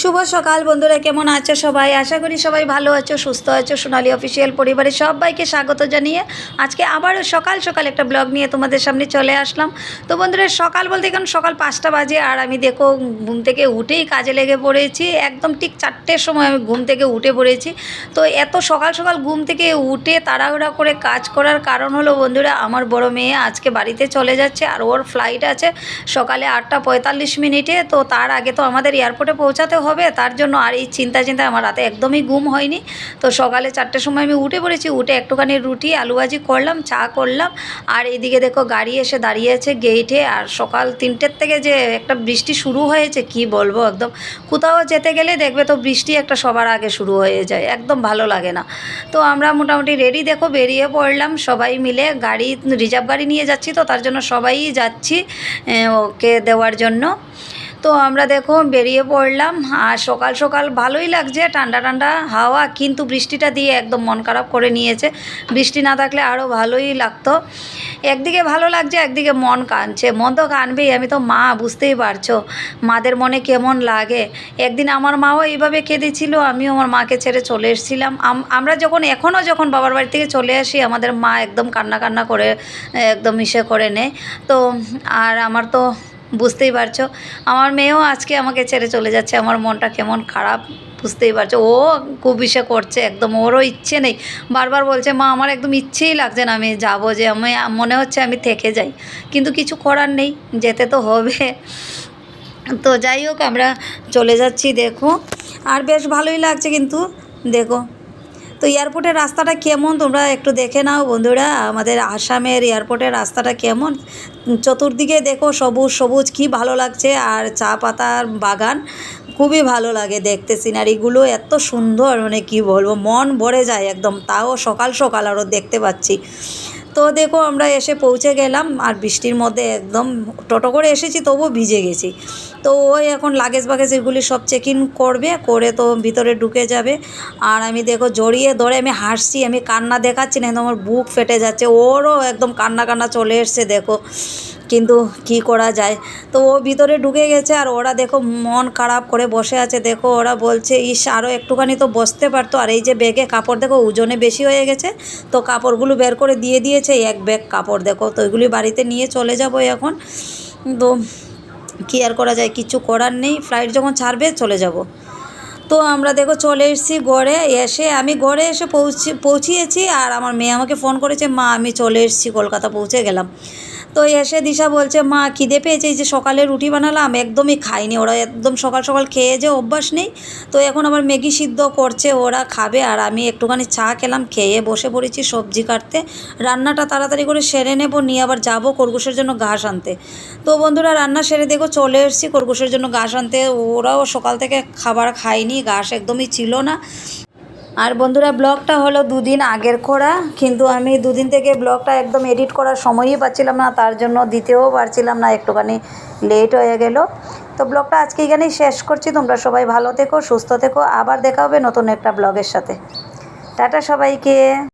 শুভ সকাল বন্ধুরা, কেমন আছো সবাই? আশা করি সবাই ভালো আছো, সুস্থ আছো। সোনালী অফিসিয়াল পরিবারের সবাইকে স্বাগত জানিয়ে আজকে আবারও সকাল সকাল একটা ব্লগ নিয়ে তোমাদের সামনে চলে আসলাম। তো বন্ধুরা, সকাল বলতে এখন সকাল 5টা বাজে, আর আমি দেখো ঘুম থেকে উঠেই কাজে লেগে পড়েছি। একদম ঠিক 4টের সময় আমি ঘুম থেকে উঠে পড়েছি। তো এত সকাল সকাল ঘুম থেকে উঠে তাড়াহুড়া করে কাজ করার কারণ হলো বন্ধুরা, আমার বড় মেয়ে আজকে বাড়িতে চলে যাচ্ছে, আর ওর ফ্লাইট আছে সকালে 8টা 45 মিনিটে। তো তার আগে তো আমাদের এয়ারপোর্টে পৌঁছাতে হবে, তার জন্য আর এই চিন্তায় আমার রাতে একদমই ঘুম হয়নি। তো সকালে 4টের সময় আমি উঠে পড়েছি, উঠে একটুখানি রুটি আলু ভাজি করলাম, চা করলাম। আর এইদিকে দেখো গাড়ি এসে দাঁড়িয়েছে গেইটে। আর সকাল 3টের থেকে যে একটা বৃষ্টি শুরু হয়েছে কি বলবো, একদম কোথাও যেতে গেলে দেখবে তো বৃষ্টি একটা সবার আগে শুরু হয়ে যায়, একদম ভালো লাগে না। তো আমরা মোটামুটি রেডি, দেখো বেরিয়ে পড়লাম সবাই মিলে। গাড়ি রিজার্ভ গাড়ি নিয়ে যাচ্ছি, তো তার জন্য সবাই যাচ্ছি ওকে দেওয়ার জন্য। তো আমরা দেখো বেরিয়ে পড়লাম। আর সকাল সকাল ভালোই লাগছে, ঠান্ডা ঠান্ডা হাওয়া, কিন্তু বৃষ্টিটা দিয়ে একদম মন খারাপ করে নিয়েছে। বৃষ্টি না থাকলে আরও ভালোই লাগতো। একদিকে ভালো লাগছে, একদিকে মন কাঁদছে। মন তো কাঁদবেই, আমি তো মা, বুঝতেই পারছো মাদের মনে কেমন লাগে। একদিন আমার মাও এইভাবে কেঁদেছিল, আমিও আমার মাকে ছেড়ে চলে এসেছিলাম। আমরা যখন বাবার বাড়ি থেকে চলে আসি, আমাদের মা একদম কান্না কান্না করে একদম ইসে করে নেয়। তো আর আমার তো বুঝতেই পারছো, আমার মেয়েও আজকে আমাকে ছেড়ে চলে যাচ্ছে, আমার মনটা কেমন খারাপ বুঝতেই পারছো। ও খুব ইসে করছে, একদম ওরও ইচ্ছে নেই, বারবার বলছে মা আমার একদম ইচ্ছেই লাগছে না আমি যাব, যে আমি মনে হচ্ছে আমি থেকে যাই, কিন্তু কিছু করার নেই, যেতে তো হবে। তো যাই হোক, আমরা চলে যাচ্ছি দেখো। আর বেশ ভালোই লাগছে কিন্তু দেখো। তো এয়ারপোর্টের রাস্তাটা কেমন তোমরা একটু দেখে নাও বন্ধুরা, আমাদের আসামের এয়ারপোর্টের রাস্তাটা কেমন। চতুর্দিকে দেখো সবুজ সবুজ, কি ভালো লাগছে। আর চা পাতার বাগান, খুবই ভালো লাগে দেখতে। সিনারিগুলো এত সুন্দর, মানে কি বলবো, মন ভরে যায় একদম। তাও সকাল সকাল আরও দেখতে পাচ্ছি। তো দেখো আমরা এসে পৌঁছে গেলাম, আর বৃষ্টির মধ্যে একদম টোটো করে এসেছি, তবুও ভিজে গেছি। তো ওই এখন লাগেজ বাগেজ এগুলি সব চেক ইন করবে, করে তো ভিতরে ঢুকে যাবে। আর আমি দেখো জড়িয়ে ধরে আমি হাসছি, আমি কান্না দেখাচ্ছি না, একদম আমার বুক ফেটে যাচ্ছে। ওরও একদম কান্না কান্না চলে এসছে দেখো, কিন্তু কি করা যায়। তো ও ভিতরে ঢুকে গেছে, আর ওরা দেখো মন খারাপ করে বসে আছে। দেখো ওরা বলছে ইস আরও একটুখানি তো বসতে পারতো। আর এই যে ব্যাগে কাপড় দেখো ওজনে বেশি হয়ে গেছে, তো কাপড়গুলো বের করে দিয়ে দিয়েছে, এক ব্যাগ কাপড় দেখো। তো ওইগুলি বাড়িতে নিয়ে চলে যাবো এখন। তো কী আর করা যায়, কিছু করার নেই, ফ্লাইট যখন ছাড়বে চলে যাব। তো আমরা দেখো চলে এসেছি গড়ে। আমি গড়ে এসে পৌঁছিয়েছি, আর আমার মেয়ে আমাকে ফোন করেছে, মা আমি চলে এসেছি, কলকাতা পৌঁছে গেলাম। তো এসে দিশা বলছে মা খিদে পেয়েছে, এই যে সকালে রুটি বানালাম একদমই খাইনি, ওরা একদম সকাল সকাল খেয়ে যে অভ্যাস নেই। তো এখন আবার ম্যাগি সিদ্ধ করছে, ওরা খাবে। আর আমি একটুখানি চা খেলাম, খেয়ে বসে পড়েছি সবজি কাটতে। রান্নাটা তাড়াতাড়ি করে সেরে নেব, নিয়ে আবার যাব খরগোশের জন্য ঘাস আনতে। তো বন্ধুরা রান্না সেরে দেখো চলে এসেছি খরগোশের জন্য ঘাস আনতে। ওরাও সকাল থেকে খাবার খায়নি, ঘাস একদমই ছিল না। আর বন্ধুরা ব্লগটা হলো 2 দিন আগের করা, কিন্তু আমি 2 দিন থেকে ব্লগটা একদম এডিট করার সময়ই পাচ্ছিলাম না, তার জন্য দিতেও পারছিলাম না, একটুখানি লেট হয়ে গেল। তো ব্লগটা আজকে এখানেই শেষ করছি। তোমরা সবাই ভালো থেকো, সুস্থ থেকো, আবার দেখা হবে নতুন একটা ব্লগের সাথে। টাটা সবাইকে।